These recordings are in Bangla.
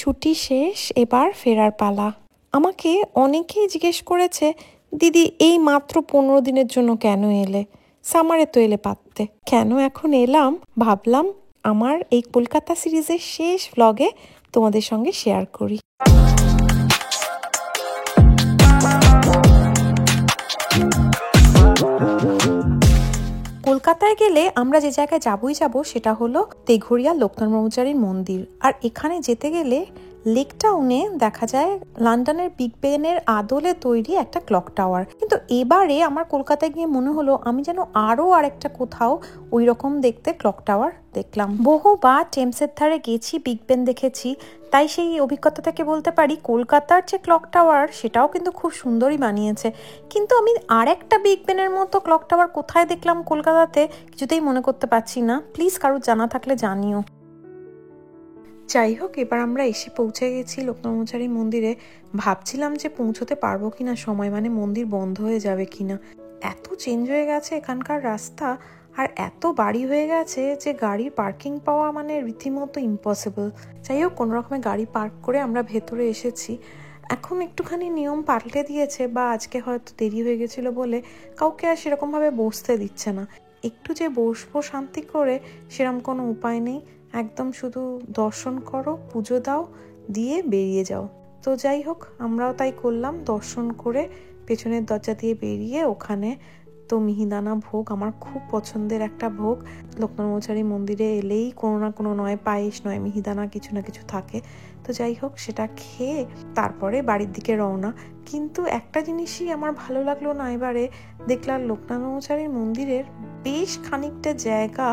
ছুটি শেষ, এবার ফেরার পালা। আমাকে অনেকেই জিজ্ঞেস করেছে, দিদি এই মাত্র 15 দিনের জন্য কেন এলে? সামারে তো এলে পারতে। কেন এখন এলাম ভাবলাম আমার এই কলকাতা সিরিজের শেষ ভ্লগে তোমাদের সঙ্গে শেয়ার করি। কলকাতায় গেলে আমরা যে জায়গায় যাব সেটা হলো তেঘরিয়া লোকনাথ ব্রহ্মচারীর মন্দির। আর এখানে যেতে গেলে লেক টাউনে দেখা যায় লন্ডনের বিগ বেনের আদলে তৈরি একটা ক্লক টাওয়ার। কিন্তু এবারে আমার কলকাতায় গিয়ে মনে হলো আমি যেন আরও আরেকটা কোথাও ওই রকম দেখতে ক্লক টাওয়ার দেখলাম। বহুবার টেমসের ধারে গেছি, বিগ বেন দেখেছি, তাই সেই অভিজ্ঞতা থেকে বলতে পারি কলকাতার যে ক্লক টাওয়ার সেটাও কিন্তু খুব সুন্দরই বানিয়েছে। কিন্তু আমি আর একটা বিগ বেনের মতো ক্লক টাওয়ার কোথায় দেখলাম কলকাতাতে কিছুতেই মনে করতে পারছি না। প্লিজ কারোর জানা থাকলে জানিও। যাই হোক, এবার আমরা এসে পৌঁছে গেছি লোকনাথ ব্রহ্মচারী মন্দিরে। ভাবছিলাম যে পৌঁছতে পারবো কিনা সময়, মানে মন্দির বন্ধ হয়ে যাবে কিনা। এত চেঞ্জ হয়ে গেছে এখানকার রাস্তা, আর এত বাড়ি হয়ে গেছে যে গাড়ির পার্কিং পাওয়া মানে রীতিমতো ইম্পসিবল। যাই হোক, কোনো রকমে গাড়ি পার্ক করে আমরা ভেতরে এসেছি। এখন একটুখানি নিয়ম পাল্টে দিয়েছে, বা আজকে হয়তো দেরি হয়ে গেছিলো বলে কাউকে আর সেরকমভাবে বসতে দিচ্ছে না। একটু যে বসবো শান্তি করে সেরকম কোনো উপায় নেই। একদম শুধু দর্শন করো, পুজো দাও, দিয়ে বেরিয়ে যাও। তো যাই হোক, আমরাও তাই করলাম। দর্শন করে পেছনের দরজা দিয়ে বেরিয়ে ওখানে তো মিহিদানা ভোগ, আমার খুব পছন্দের একটা ভোগ। লোকনাথ ব্রহ্মচারী মন্দিরে এলেই কোনো না কোনো নয় পায়েস নয় মিহিদানা কিছু না কিছু থাকে। তো যাই হোক, সেটা খেয়ে তারপরে বাড়ির দিকে রওনা। কিন্তু একটা জিনিসই আমার ভালো লাগলো না এবারে, দেখলাম লোকনাথ ব্রহ্মচারীর মন্দিরের বেশ খানিকটা জায়গা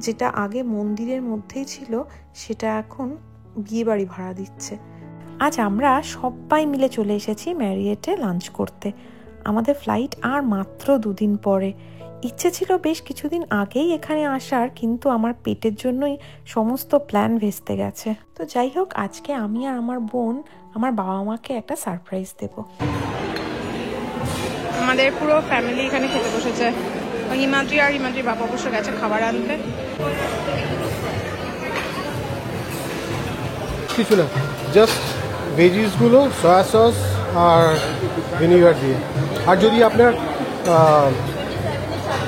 যেটা আগে মন্দিরের মধ্যেই ছিল সেটা এখন বিয়ে বাড়ি ভাড়া দিচ্ছে। আজ আমরা সবাই মিলে চলে এসেছি ম্যারিয়েটে লাঞ্চ করতে। আমাদের ফ্লাইট আর মাত্র 2 দিন পরে। ইচ্ছে ছিল বেশ কিছুদিন আগেই এখানে আসার, কিন্তু আমার পেটের জন্যই সমস্ত প্ল্যান ভেস্তে গেছে। তো যাই হোক, আজকে আমি আর আমার বোন আমার বাবা মাকে একটা সারপ্রাইজ দেব। আমাদের পুরো ফ্যামিলি এখানে খেতে বসেছে। হিমাদ্রি আর হিমাদ্রির বাবা অবশ্য গেছে খাবার আনতে। কিছু না, জাস্ট ভেজিসগুলো সয়া সস আর ভিনিগার দিয়ে। আর যদি আপনার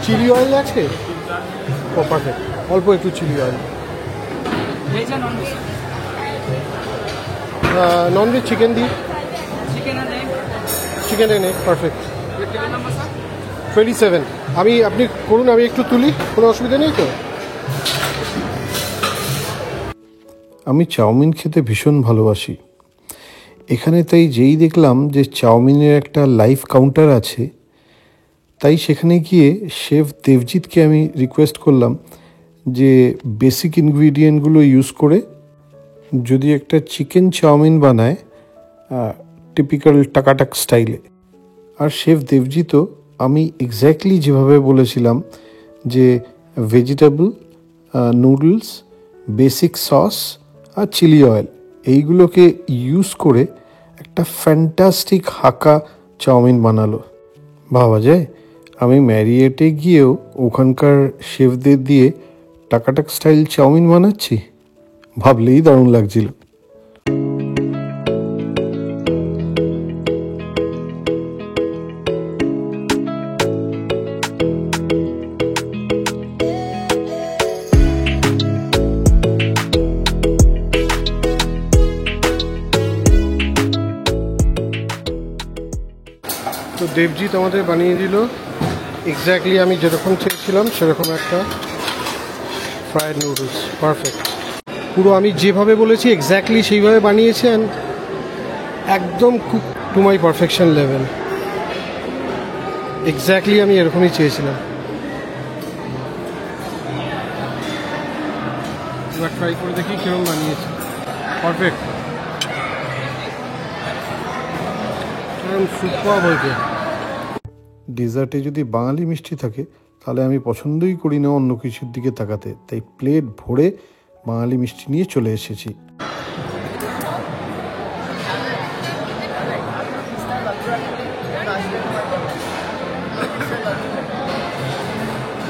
চিলি অয়েল আছে ও পারফেক্ট, অল্প একটু চিলি অয়েল। ননভেজ চিকেন দিই, চিকেন এনে পারফেক্ট। 27। আপনি করুন, আমি একটু তুলি, কোনো অসুবিধা নেই তো। আমি চাউমিন খেতে ভীষণ ভালোবাসি এখানে, তাই যেই দেখলাম যে চাউমিনের একটা লাইভ কাউন্টার আছে, তাই সেখানে গিয়ে শেফ দেবজিৎকে আমি রিকোয়েস্ট করলাম যে বেসিক ইনগ্রিডিয়েন্টগুলো ইউজ করে যদি একটা চিকেন চাউমিন বানায় টিপিক্যাল টাকাটাক স্টাইলে। আর শেফ দেবজিৎও আমি এক্স্যাক্টলি যেভাবে বলেছিলাম যে ভেজিটেবল, নুডলস, বেসিক সস আর চিলি অয়েল এইগুলোকে ইউজ করে একটা ফ্যান্টাস্টিক হাক্কা চাউমিন বানালো। ভাবা যায় আমি ম্যারিয়েটে গিয়েও ওখানকার শেফদের দিয়ে টাকাটাক স্টাইল চাউমিন বানাচ্ছি, ভাবলেই দারুণ লাগছিল। তো দেবজিৎ আমাদের বানিয়ে দিল এক্স্যাক্টলি আমি যেরকম চেয়েছিলাম সেরকম একটা ফ্রায়েড নুডলস, পারফেক্ট। পুরো আমি যেভাবে বলেছি এক্স্যাক্টলি সেইভাবে বানিয়েছে, অ্যান্ড একদম cook to my perfection level. Exactly আমি এরকমই চেয়েছিলাম। এবার ট্রাই করে দেখি কীরকম বানিয়েছি। পারফেক্ট, সুপার হয়েছে। ডেজার্টে যদি বাঙালি মিষ্টি থাকে তাহলে আমি পছন্দই করি না অন্য কিছুর দিকে তাকাতে, তাই প্লেট ভরে বাঙালি মিষ্টি নিয়ে চলে এসেছি।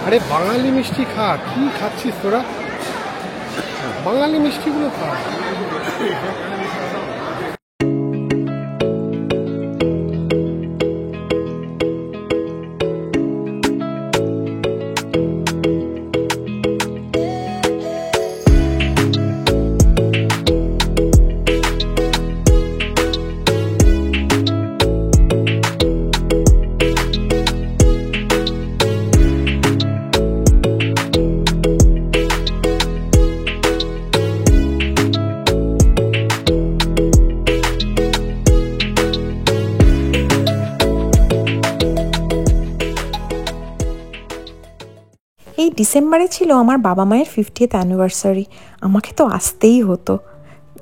আরে বাঙালি মিষ্টি খা, কি খাচ্ছিস তোরা? বাঙালি মিষ্টিগুলো খা। ডিসেম্বরে ছিল আমার বাবা মায়ের 50th অ্যানিভার্সারি। আমাকে তো আসতেই হতো।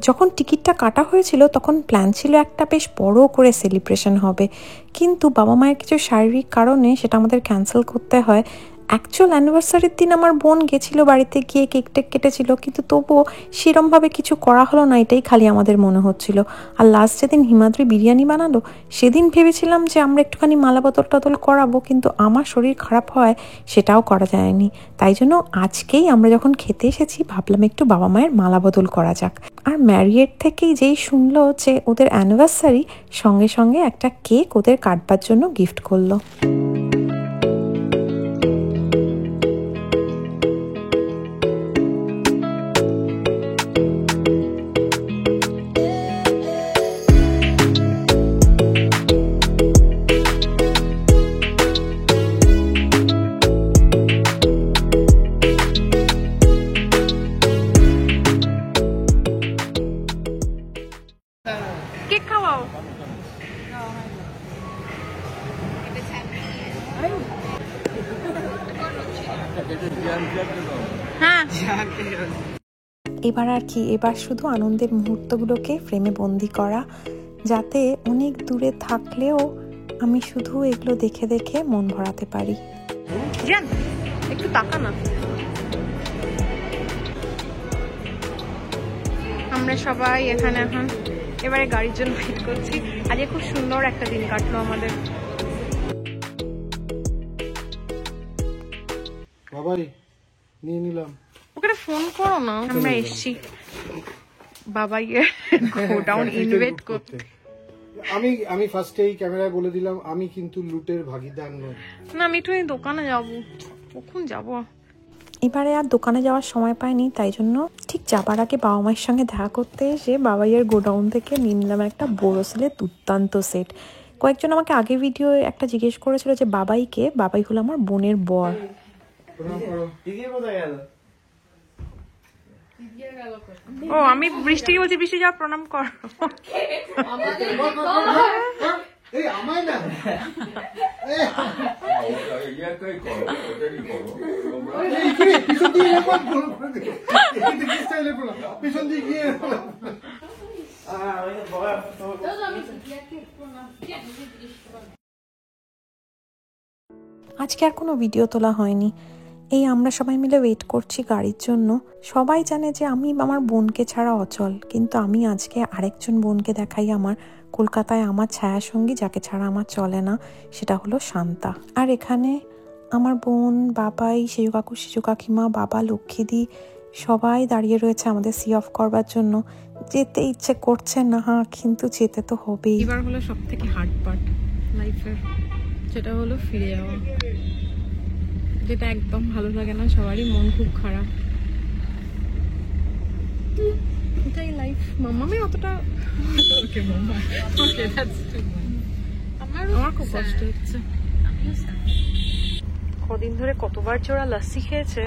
যখন টিকিটটা কাটা হয়েছিল তখন প্ল্যান ছিল একটা বেশ বড় করে সেলিব্রেশন হবে, কিন্তু বাবা মায়ের কিছু শারীরিক কারণে সেটা আমাদের ক্যান্সেল করতে হয়। অ্যাকচুয়াল অ্যানিভার্সারির দিন আমার বোন গেছিল বাড়িতে, গিয়ে কেক টেক কেটেছিল, কিন্তু তবুও সেরমভাবে কিছু করা হলো না, এটাই খালি আমাদের মনে হচ্ছিল। আর লাস্ট যেদিন হিমাদ্রি বিরিয়ানি বানালো সেদিন ভেবেছিলাম যে আমরা একটুখানি মালা বদল টদল করাবো, কিন্তু আমার শরীর খারাপ হয় সেটাও করা যায়নি। তাই জন্য আজকেই আমরা যখন খেতে এসেছি ভাবলাম একটু বাবা মায়ের মালা বদল করা যাক। আর ম্যারিয়েট থেকেই যেই শুনলো যে ওদের অ্যানিভার্সারি, সঙ্গে সঙ্গে একটা কেক ওদের কাটবার জন্য গিফট করলো। কেক খাওয়াও। হ্যাঁ, এবার আর কি, এবার শুধু আনন্দের মুহূর্তগুলোকে ফ্রেমে বন্দি করা, যাতে অনেক দূরে থাকলেও আমি শুধু এগুলো দেখে দেখে মন ভরাতে পারি। জান একটু তাকা না। আমরা সবাই এখানে এখন এবারে গাড়ির জন্য ওয়েট করছি। আজকে খুব সুন্দর একটা দিন কাটলো আমাদের। বাবাই নিয়ে নিলাম। ওখানে ফোন করো না। আমরা এসছি বাবাইয়ের গোডাউন ইনভেট করতে। আমি ফার্স্টেই ক্যামেরায় বলে দিলাম, আমি কিন্তু লুটের ভাগিদার নই। না, আমি একটু এই দোকানে যাবো। কখন যাবো? এবারে আর দোকানে যাওয়ার সময় পাইনি, তাই জন্য ঠিক যাবার আগে বাবা মায়ের সঙ্গে দেখা করতে এসে বাবাইয়ের গোডাউন থেকে নিয়ে নিলাম একটা বোরোসিলের দুর্দান্ত সেট। কয়েকজন আমাকে আগে ভিডিও একটা জিজ্ঞেস করেছিল যে বাবাইকে, বাবাই হলো আমার বোনের বর। ও, আমি বৃষ্টিকে বলছি, বৃষ্টি যাও প্রণাম কর। আজকে আর কোনো ভিডিও তোলা হয়নি। এই আমরা সবাই মিলে ওয়েট করছি গাড়ির জন্য। সবাই জানে যে আমি আমার বোনকে ছাড়া অচল, কিন্তু আমি আজকে আরেকজন বোনকে দেখাই আমার কলকাতায় আমার ছায়াসঙ্গী, যাকে ছাড়া আমার চলে না, সেটা হলো শান্তা। আর এখানে আমার বোন, বাবাই, সেজু কাকু, সেজু কাকিমা, বাবা, লক্ষ্মীদি সবাই দাঁড়িয়ে রয়েছে আমাদের সি অফ করবার জন্য। যেতে ইচ্ছে করছে না, কিন্তু যেতে তো হবেই। এবার হলো সব থেকে হার্ড পার্ট লাইফের, সেটা হলো ফিরে যাওয়া, যেটা একদম ভালো লাগে না, সবারই মন খুব খারাপ। এটাই লাইফ। মাম্মামে অতটা আমার খুব কষ্ট হচ্ছে। কদিন ধরে কতবার ওরা লস্যি খেয়েছে,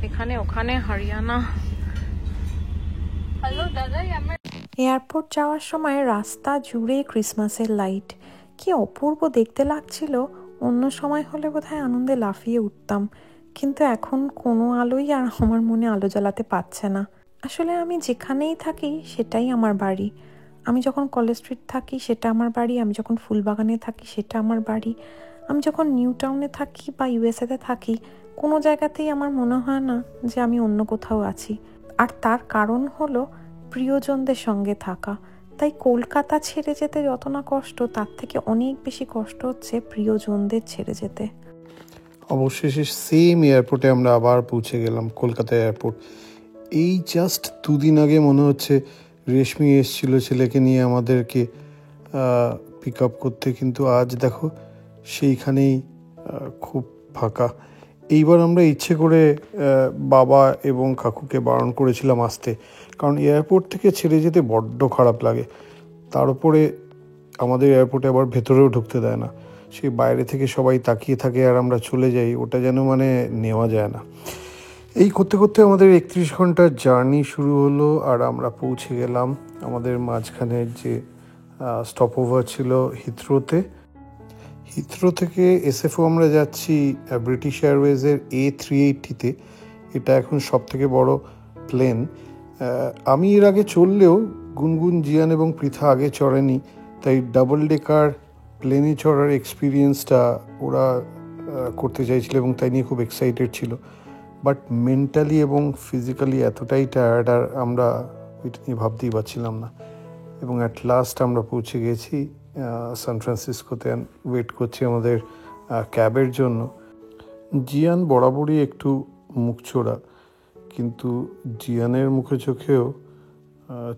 এখানে ওখানে হরিয়ানা। হ্যালো দাদা, আমার এয়ারপোর্ট যাওয়ার সময় রাস্তা জুড়ে ক্রিসমাসের লাইট, কি অপূর্ব দেখতে লাগছিল। অন্য সময় হলে বোধহয় আনন্দে লাফিয়ে উঠতাম, কিন্তু এখন কোনো আলোই আর আমার মনে আলো জ্বালাতে পারছে না। আসলে আমি যেখানেই থাকি সেটাই আমার বাড়ি। আমি যখন কলেজ স্ট্রিট থাকি সেটা আমার বাড়ি, আমি যখন ফুলবাগানে থাকি সেটা আমার বাড়ি, আমি যখন নিউ টাউনে থাকি বা ইউএসএতে থাকি, কোনো জায়গাতেই আমার মনে হয় না যে আমি অন্য কোথাও আছি। আর তার কারণ হলো প্রিয়জনদের সঙ্গে থাকা। তাই কলকাতা ছেড়ে যেতে যত না কষ্ট, তার থেকে অনেক বেশি কষ্ট হচ্ছে প্রিয়জনদের ছেড়ে যেতে। অবশেষে সেম এয়ারপোর্টে আমরা আবার পৌঁছে গেলাম, কলকাতা এয়ারপোর্ট। এই জাস্ট দুদিন আগে মনে হচ্ছে রেশমি এসেছিল ছেলেকে নিয়ে আমাদেরকে পিক আপ করতে, কিন্তু আজ দেখো সেইখানেই খুব ফাঁকা। এইবার আমরা ইচ্ছে করে বাবা এবং কাকুকে বারণ করেছিলাম আসতে, কারণ এয়ারপোর্ট থেকে ছেড়ে যেতে বড্ড খারাপ লাগে। তার উপরে আমাদের এয়ারপোর্টে আবার ভেতরেও ঢুকতে দেয় না, সেই বাইরে থেকে সবাই তাকিয়ে থাকে আর আমরা চলে যাই, ওটা যেন মানে নেওয়া যায় না। এই করতে করতে আমাদের 31 ঘন্টার জার্নি শুরু হলো, আর আমরা পৌঁছে গেলাম আমাদের মাঝখানের যে স্টপ ওভার ছিল হিথ্রোতে। হিথ্রো থেকে এসএফও আমরা যাচ্ছি ব্রিটিশ এয়ারওয়েজের A380-তে। এটা এখন সব থেকে বড় প্লেন। আমি এর আগে চললেও গুনগুন, জিয়ান এবং পৃথা আগে চড়েনি, তাই ডাবল ডেকার প্লেনে চড়ার এক্সপিরিয়েন্সটা ওরা করতে চাইছিল এবং তাই নিয়ে খুব এক্সাইটেড ছিল। বাট মেন্টালি এবং ফিজিক্যালি এতটাই টায়ার্ড, আর আমরা এটা নিয়ে ভাবতেই পারছিলাম না। এবং অ্যাট লাস্ট আমরা পৌঁছে গেছি সান ফ্রান্সিসকোতে। ওয়েট করছি আমাদের ক্যাবের জন্য। জিয়ান বরাবরই একটু মুখচোরা, কিন্তু জিয়ানের মুখে চোখেও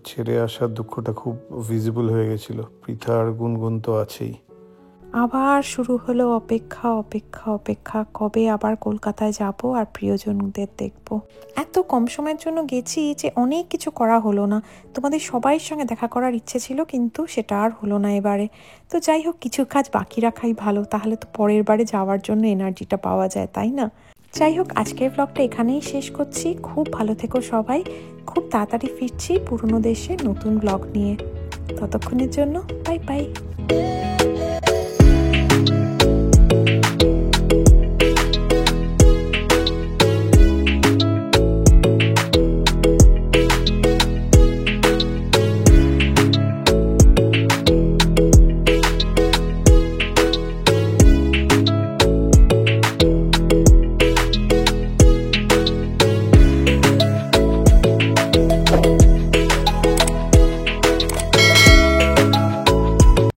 ছেড়ে আসার দুঃখটা খুব ভিজিবল হয়ে গেছিল। পৃথা আর গুনগুন তো আছেই। আবার শুরু হলো অপেক্ষা অপেক্ষা অপেক্ষা, কবে আবার কলকাতায় যাব আর প্রিয়জনদের দেখব। এত কম সময়ের জন্য গেছি যে অনেক কিছু করা হলো না। তোমাদের সবাইয়ের সঙ্গে দেখা করার ইচ্ছে ছিল, কিন্তু সেটা আর হলো না এবারে। তো যাই হোক, কিছু কাজ বাকি রাখাই ভালো, তাহলে তো পরের বারে যাওয়ার জন্য এনার্জিটা পাওয়া যায়, তাই না? যাই হোক, আজকের ব্লগটা এখানেই শেষ করছি। খুব ভালো থেকো সবাই। খুব তাড়াতাড়ি ফিরছি পুরনো দেশে নতুন ব্লগ নিয়ে। ততক্ষণের জন্য বাই বাই।